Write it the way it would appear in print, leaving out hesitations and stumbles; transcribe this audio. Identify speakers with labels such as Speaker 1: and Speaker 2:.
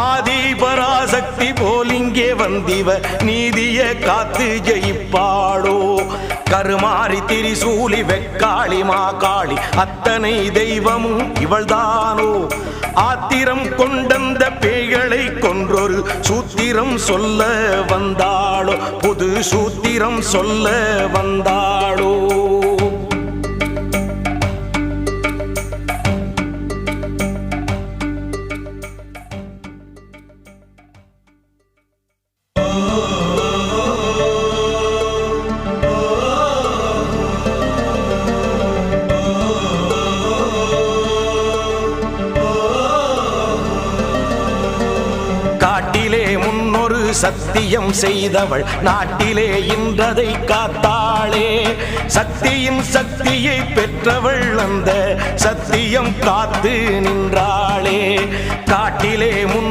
Speaker 1: ஆதி பராசக்தி போலிங்கே வந்திவ நீதிய காத்து ஜெயிப்பாளோ கருமாறி திரிசூலி வெக்காளி மாகாளி அத்தனை தெய்வமும் இவள்தானோ ஆத்திரம் கொண்டந்த பேய்களை கொன்றொரு சூத்திரம் சொல்ல வந்தாளோ புது சூத்திரம் சொல்ல வந்தாளோ காட்டிலே முன்னொரு சத்தியம் செய்தவள் நாட்டிலே இன்றதை காத்தாளே சக்தியின் சக்தியை பெற்றவள் அந்த சத்தியம் காத்து நின்றாளே காட்டிலே